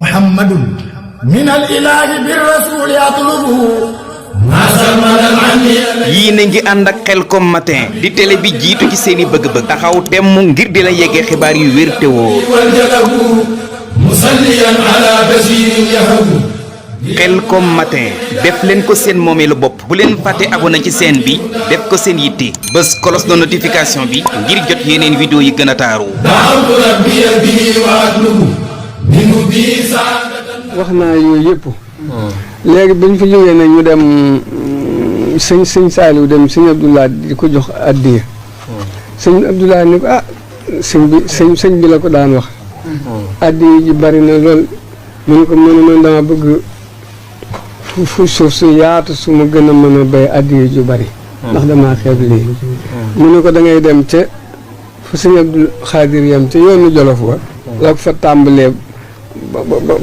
muhammadun min al ilahi bir rasul yatlubu yii na ngi ànd ak Khelcom matin di télé bi jiitu ci seeni bëgg-bëgg taxaw temm ngir di la yeggee xibaar yu wér te wóor Khelcom matin def leen ko seen moomeelu bopp bu leen fàtte abonné ci chaîne bi def ko seen yitte bés cloche de notification bi ngir jot yeneen vidéo yi gën a taaru. wax naa yooyu yëpp. léegi bi ñu fi jógee nag ñu dem sëñ Saliou dem sëñ Abdoulaye di ko jox addiya. sëñ Abdoulaye ni ko sëñ bi la ko daan wax. addiya ji bari na lool mu ne ko man dama bëgg fu suuf su yaatu su ma gën a mën a béy addiya ju bari. ndax damaa xeeb lii. mu ne ko da ngay dem ca fu sëñ Abdou Khadir yam ca yoonu Jolof wa la ko fa tàmbalee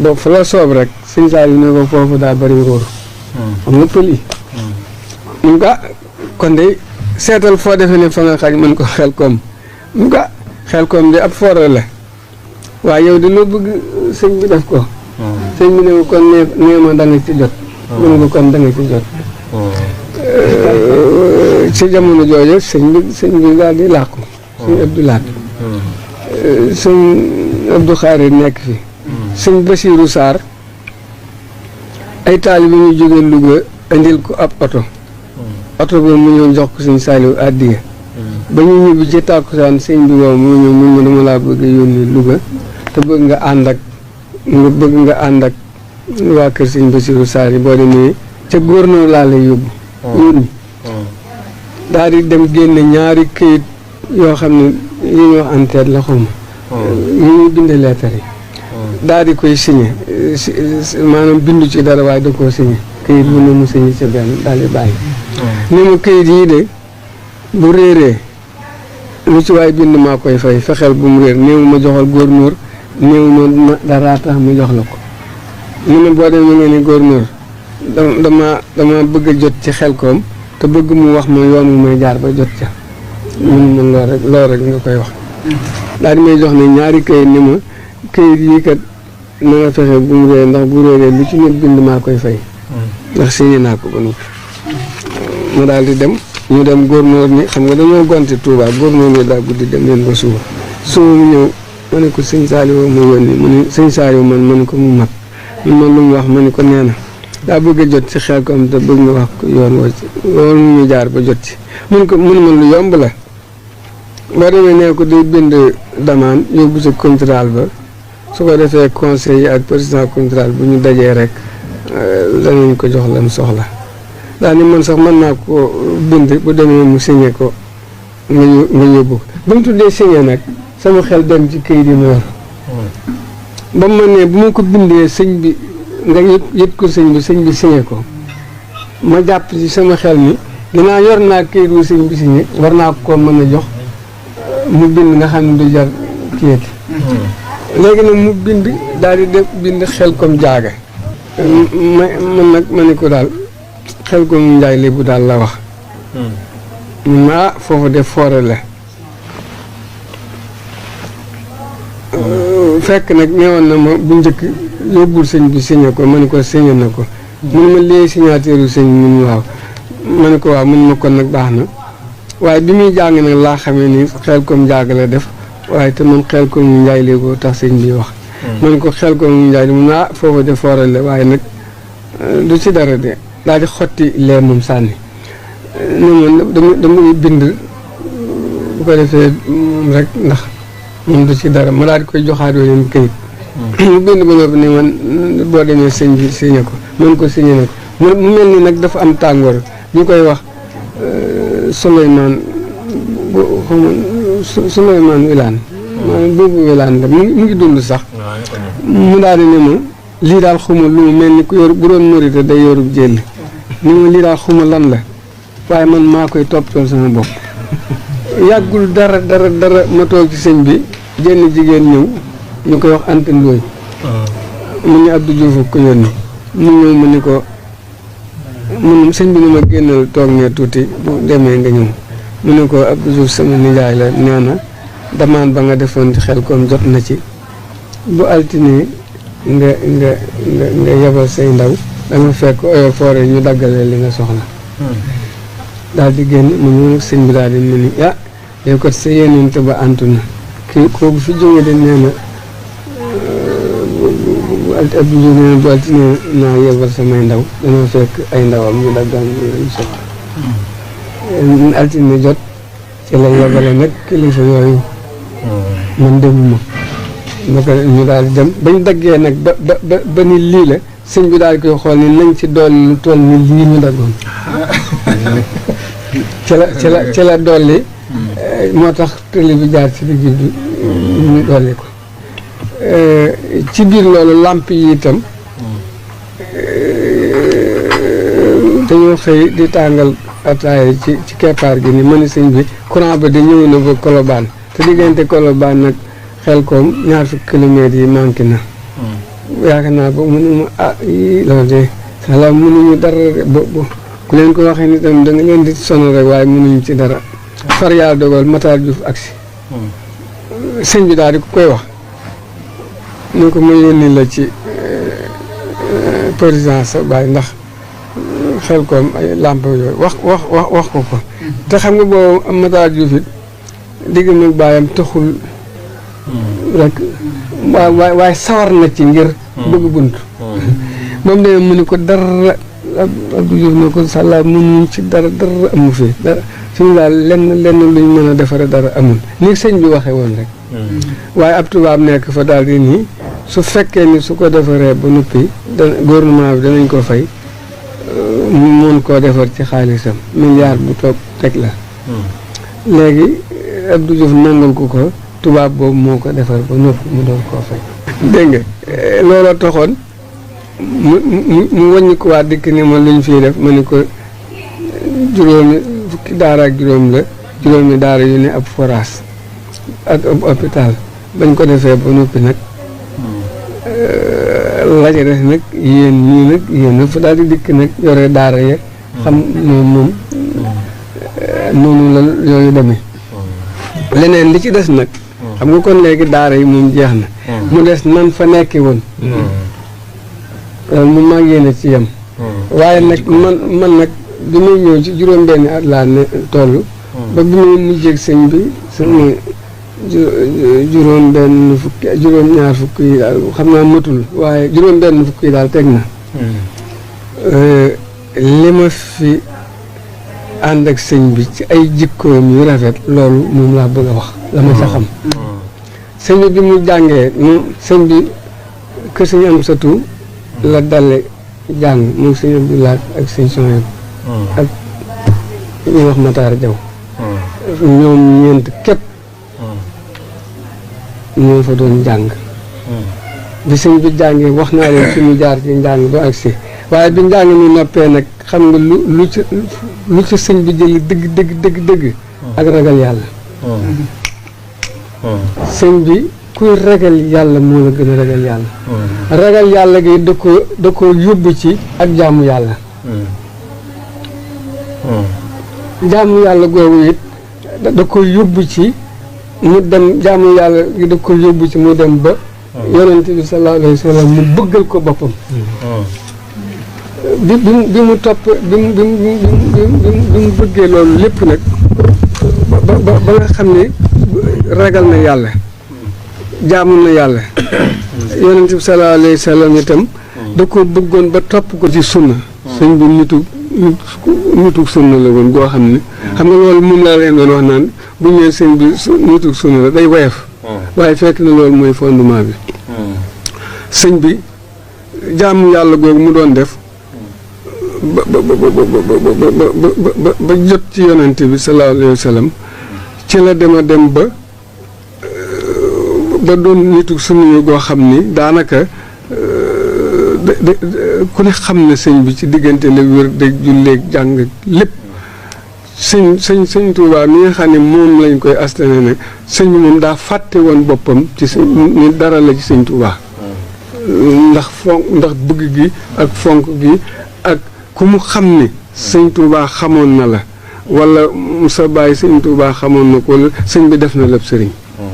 ba fa la soob rek sëñ Saliou ne ko foofu daa bari ngóor. xam nga pël yi. mun ko kon de seetal foo defee ne fa nga xaj mën ko Khelcom mun ko Khelcom de ab forêt la waaye yow de loo bëgg sëñ bi def ko. sëñ bi ne ko kon nee ma da nga ci jot. mun ko kon da nga ci jot. ci jamono jooju sëñ bi daal di làqu. sëñ Abdoulaye. sëñ Abdou Khadir nekk fi. sëñ Bassirou Sarr ay taalibe ñu jógee Louga indil ko ab oto. oto boobu mu ñëw jox ko sëñ Saliou addiya. ba ñu ñibbi ci tàkkusaan sëñ bi wow mu ñëw mun ma dama laa bëgg yónni Louga te bëgg nga ànd ak waa kër sëñ Bassirou Sarr yi boo demee ca gouverneur laa lay yóbbu. yónni daal di dem génne ñaari këyit yoo xam ne yi ñuy wax en-tête la xawma yi ñuy bindee lettre yi. daal di koy signé maanaam bindu ci dara waaye da koo signé këyit bu ne mu signé ci benn daal di bàyyi. ni ma këyit yii de bu réeree lu ci waaye bind maa koy fay fexeel bu mu réer néew ma joxal gouverneur néew ma dara tax mu jox la ko. mu ne boo demee nga ni gouverneur dama bëgg a jot ci Khelcom te bëgg mu wax ma yoon wu may jaar ba jot ca. mun ma lool rek nga koy wax. daal di may jox ne ñaari këyit ni ma këyit yii kat na nga fexe bu mu réer ndax bu réeree lu ci nit bind maa koy fay. ndax signé naa ko ba noppi. mu daal di dem ñu dem gouverneur ni xam nga dañoo gonte Touba gouverneur ni daa guddi dem leen ba suba mu ñëw ma ne ko sëñ Saliou mu yónni mu ne sëñ Saliou ma ne ko mu mag lu mu wax ma ne ko nee na daa bëgg a jot ci Khelcom te bëgg nga wax ko yoon ñu jaar ba jot ci mun ma lu yomb la boo demee nee ko day bind demande yóbbu sa contrat ba su ko defee conseil yi ak président contrat bu ñu dajee rek danañ ko jox lam soxla daal ni man sax mën naa ko bind bu demee mu signé ko nga yóbbu ko ba mu tuddee signé nag sama xel dem ci këyit yi ma yor ba ma ne bu ma ko bindee sëñ bi nga yët ko sëñ bi signé ko ma jàpp ci sama xel ni dinaa yor naa këyit wu sëñ bi signé war naa ko mën a jox mu bind nga xam ne du jar kiyati léegi nag mu bind daal di def bind Khelcom jaaga man nag ma ne ko daal Khelcom njaay lébu daal la wax foofu de forêt la fekk nag newoon na ma bu njëkk yóbbul sëñ bi signé ko ma ne ko signé na ko mun ma léegi signature u sëñ mun waaw ma ne ko waaw mun ma kon nag baax na waaye bi muy jàng nag laa xamee ni Khelcom jaaga la def waaye te man Khelcom njaay léegi tax sëñ bi wax ma ne ko Khelcom njaay mun foofu de forêt la waaye nag du ci dara de daal di xotti lee moom sànni ni man damay bind bu ko defee moom rek ndax moom du ci dara ma daal di koy joxaat yeneen këyit mu bind ba noppi ni man boo demee sëñ bi signé ko mën ko signé na ko mu mel ni nag dafa am tàngoor ñu koy wax Souleymane Wilane maanaam boobu Wilane la mu ngi dund sax mu daal di ne ma lii daal xuma lu mu mel ni ku yor bu doon morite day yorub jëlli ni ma lii daal xuma lan la waaye man maa koy toppatool sama bopp yàggul dara ma toog ci sëñ bi jenn jigéen ñëw ñu koy wax Anta Ndooy mu ni Abdou Diouf ko yónni mu ñëw mu ni ko mun sëñ bi ni ma génnal toog ne tuuti bu demee nga ñëw mu ne ko Abdou Diouf sama nijaay la nee na demande ba nga defoon ci Khelcom jot na ci bu altine nga yebal say ndaw danga fekk eaux forêt ñu daggalee li nga soxla daal di génn mu ñëw nag sëñ bi daal di mu ni yow kat sa yéenante ba antu na kii koo bu fi jógee de nee na Abdou Diouf nee na bu altine naa yebal samay ndaw dana fekk ay ndawam ñu daggal ñu soxla altine jot ci la yebale nag kilifa yooyu man demuma ba ko ñu daal di dem bañ daggee nag ba ni lii la sëñ bi daal di koy xool ni nañ ci dolli lu toll ni lii ñu daggoon ci la dolli moo tax tëli bi jaar ci digg bi ñu dolli ko ci biir loolu làmp yi itam dañoo xëy di tàngal ataaya ci keppaar gi ni ma ni sëñ bi courant ba di ñëw na ba Colobane te diggante Colobane nag Xelkom ñaar fukki kilomètres yi manqué na yaakaar naa ba mënuma loolu de sala mënuñu dara bo ku leen ko waxee ni tam da nga leen di sonal rek waaye mënuñu ci dara far yàlla dogal Matar Diouf agsi sëñ bi daal di ko koy wax ne ko ma yónni la ci président sa baay ndax Xelkom ay lamp yooyu wax ko te xam nga boobu am Matar Diouf it digg mag baayam taxul rek waaye sawar na ci ngir bëgg bunt moom ne mu ni ko dara Abdou Diouf ne ko sàllaa mënuñ ci dara amu fi dara suñu daal lenn luñ mën a defare dara amul ni sëñ bi waxee woon rek waaye ab tubaab nekk fa daal di nii su fekkee ni su ko defaree ba noppi gouvernement bi danañ ko fay mu mën koo defar ci xaalisam milliard bu toog teg la léegi Abdou Diouf nangal ko tubaab boobu moo ko defar ba noppi mu doon koo fay dégg nga looloo taxoon mu wàññi ko waa dikk ni ma luñ fii def ma ni ko juróomi fukki daara ak juróomi daara yu ne ab forage ak ab hôpital bañ ko defee ba noppi nag laja def nag yéen nag fa daal di dikk nag yore daara ya xam moom noonu la yooyu demee leneen li ci des nag xam nga kon léegi daara yi moom jeex na mu des nan fa nekki woon loolu mu mag yéene ci yem waaye nag man nag bi muy ñëw ci juróom-benni at laa ne toll ba bi muy mujjeeg sëñ bi sama juróom-ñaar fukk yi daal xam naa matul waaye juróom-benn fukk yi daal teg na li ma fi ànd ak sëñ bi ci ay jikkoom yu rafet loolu moom laa bëgg a wax la ma sa xam sëñ bi mu jàngee sëñ bi que sëñ am satu la dale jàng moom sëñ Abdoulaye ak sëñ Sonia ak ñu wax Matar Jaw ñoom ñeent képp ñoo fa doon jàng bi sëñ bi jàngee wax naa leen fi mu jaar ci njàng ba agsi waaye bi njàng mi noppee nag xam nga lu ci sëñ bi jëli dëgg ak ragal yàlla sëñ bi kuy ragal yàlla moo la gën a ragal yàlla ragal yàlla gi da ko yóbbu ci ak jaamu yàlla jaamu yàlla googu it da ko yóbbu ci mu dem jaamu yàlla gi da ko yóbbu ci mu dem ba yonente bi sallallahu alayhi wa sallam mu bëggal ko boppam bi mu topp bi mu bëggee loolu lépp nag ba nga xam ne ragal na yàlla jaamu na yàlla yonente bi sallallahu alayhi wa sallam itam da ko bëggoon ba topp ko ci sunna sëñ bi nitu sunna la woon goo xam ne xam nga loolu moom laa leen doon wax naan bu ñëwee sëñ bi nitu sunna la day woyof waaye fekk na loolu mooy fondement bi sëñ bi jaamu yàlla googu mu doon def ba jot ci yonente bi sallallahu alayhi wa sallam ci la dem ba doon nitu sunna goo xam ni daanaka ku ne xam ne sëñ bi ci diggante la wér de julleeg jàng lépp sëñ Tuubaa mi nga xam ne moom lañ koy astane nag sëñ bi moom daa fàtte woon boppam ci sëñ ni dara la ci sëñ Tuubaa ndax bëgg gi ak fonk gi ak ku mu xam ne sëñ Tuubaa xamoon na la wala sa baay sëñ Tuubaa xamoon na ko wala sëñ bi def na lépp sëriñ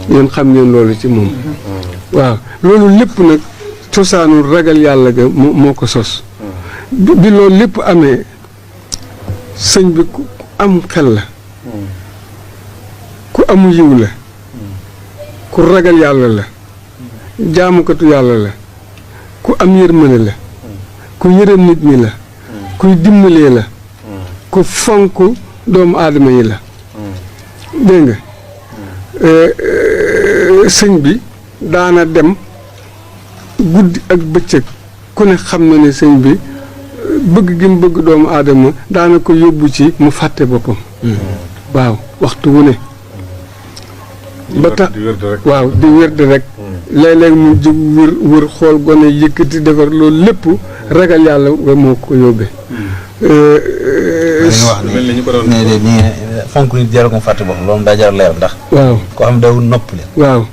yéen xam ngeen loolu ci moom waaw loolu lépp nag cosaanu ragal yàlla ga moo ko sos bi loolu lépp amee sëñ bi ku am xel la ku amu yiw la ku ragal yàlla la jaamukatu yàlla la ku am yërmande la ku yërëm nit ñi la kuy dimbalee la ku fonk doomu aadama yi la dégg nga sëñ bi daana dem guddi ak bëccëg ku ne xam na ne sëñ bi bëgg gi mu bëgg doomu aadama daana ko yóbbu ci mu fàtte boppam waaw waxtu wu ne ba tax waaw di wérd rek léeg-léeg mu jóg wër xool gone yëkkati defar loolu lépp ragal yàlla nga moo ko yóbbee wax ni ñu ko doon ne de ñi fonk nit jaral ko fàtte boppam loolu daa jaral leer ndax waaw koo xam daw noppale waaw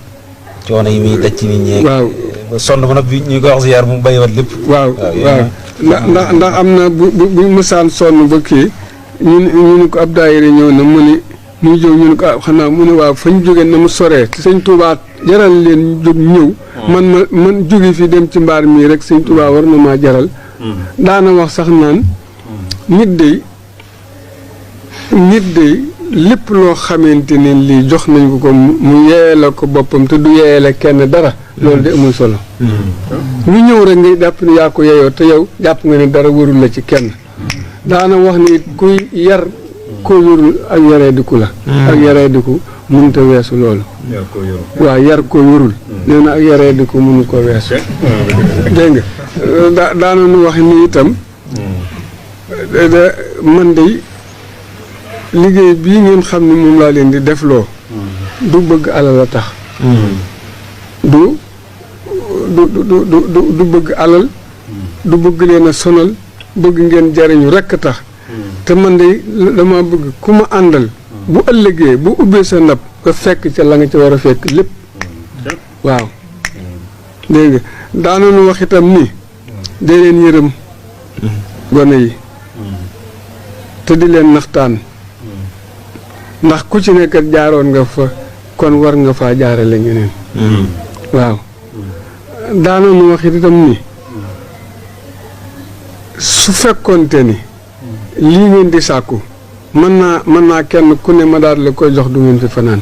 coono yi muy daj ci nit ñi waaw sonn ba nag bi ñu ko wax si yaar mu bàyyiwaat lépp waaw waaw ndax am na bu mësaan sonn ba kii ñu ni ko ab daayira ñëw na mu ni muy jóg ñu ni ko xanaa mu ne waaw fañ jógee na mu soree te sëñ Tuubaa jaral leen jóg ñëw man jóge fi dem ci mbaar mii rek sëñ Tuubaa war na maa jaral daana wax sax naan nit de lépp loo xamante ne lii jox nañ ko mu yee la ko boppam te du yee la kenn dara loolu de amul solo lu ñëw rek nga jàpp ne yaa ko yeyoo te yow jàpp nga ne dara warul la ci kenn daana wax ni kuy yar koo yorul ak yaree diku la ak yaree diku mënut a weesu loolu waaw yar koo yorul nee na ak yaree diku mënu ko weesu dégg nga daana nu wax ni itam man de liggéey bii ngeen xam ne moom laa leen di defloo du bëgg alal a tax du bëgg alal du bëgg leen a sonal bëgg ngeen jariñu rekk a tax te man de dama bëgg ku ma àndal bu ëllëgee bu ubbee sa ndab nga fekk ca la nga ca war a fekk lépp waaw dégg nga daanoonu wax itam ni dee leen yërëm gone yi te di leen naxtaan ndax ku ci nekkat jaaroon nga fa kon war nga faa jaarale ñeneen waaw daanoonu wax itam ni su fekkoonte ni lii ngeen di sàkku mën naa kenn ku ne ma daal la koy jox du ngeen fi fanaan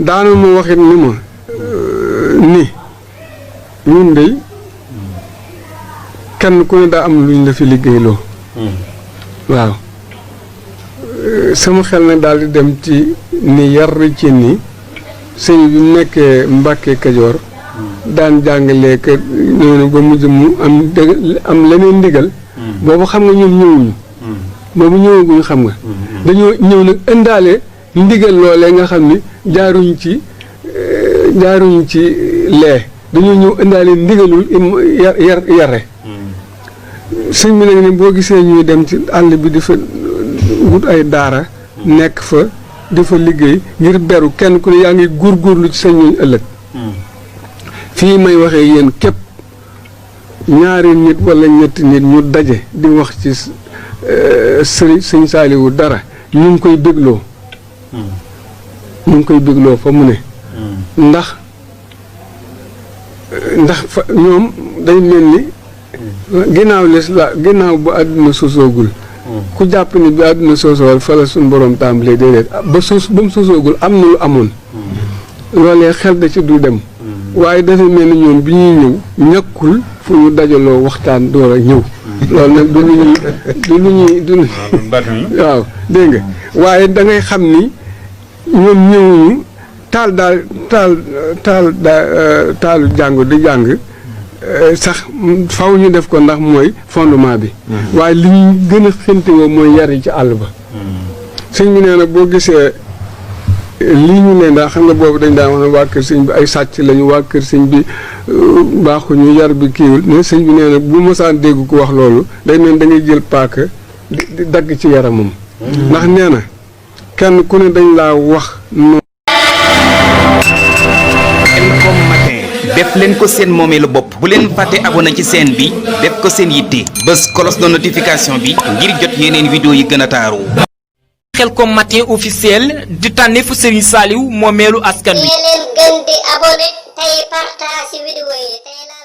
daanoonu waxit ni ma ni ñun de kenn ku ne daa am luñ la fi liggéeyloo waaw sama xel nag daal di dem ci ni yar ci ni sëñ bi mu nekkee Mbàkke Kajoor daan jàngalee que noonu ba mujj mu am leneen ndigal boobu xam nga ñoom ñëwuñu boobu ñëwaguñu xam nga dañoo ñëw nag indaale ndigal loolee nga xam ni jaaruñ ci lee dañoo ñëw indaale ndigalul yare sëñ bi nag ni boo gisee ñuy dem ci àll bi di fa wut ay daara nekk fa di fa liggéey ngir beru kenn ku ne yaa ngi góorgóorlu ci sa ñooñ ëllëg fii may waxee yéen képp ñaari nit wala ñetti nit ñu daje di wax ci sëñ Saaliwu dara ñu ngi koy bégloo fa mu ne ndax fa ñoom day mel ni ginnaaw bu àdduna sosoogul ku jàpp ni bi àdduna sosool fa la suñ borom tàmbalee déedéet ba mu sosoogul am na lu amoon loolee xel da ci du dem waaye dafa mel ni ñoom bi ñuy ñëw ñàkkul fu ñu dajaloo waxtaan door a ñëw loolu nag du lu ñuy waaw dégg nga waaye da ngay xam ni ñoom ñëwuñu taalu jàngu di jàng sax faw ñu def ko ndax mooy fondement bi waaye li ñu gën a xëntewoo mooy yar yi ci àll ba sëñ bi nee na boo gisee lii ñu ne ndax xam nga boobu dañ daan wax ne waa kër sëñ bi ay sàcc lañu waa kër sëñ bi baaxuñu yar bi kiiwul mais sëñ bi nee na bu mosaan dégg ko wax loolu day mel da ngay jël paaka di dagg ci yaramam ndax nee na kenn ku ne dañ laa wax Elcom Matin def leen ko seen moomeelu bopp bu leen fàtte abonné ci chaîne bi def ko seen yitte bës cloche de notification bi ngir jot yeneen vidéo yi gën a taaru Khelcom Matin officiel di tànneefu Serigne Saliou moomeelu askan wi. leen gën di abonné tey partage vidéo yi tey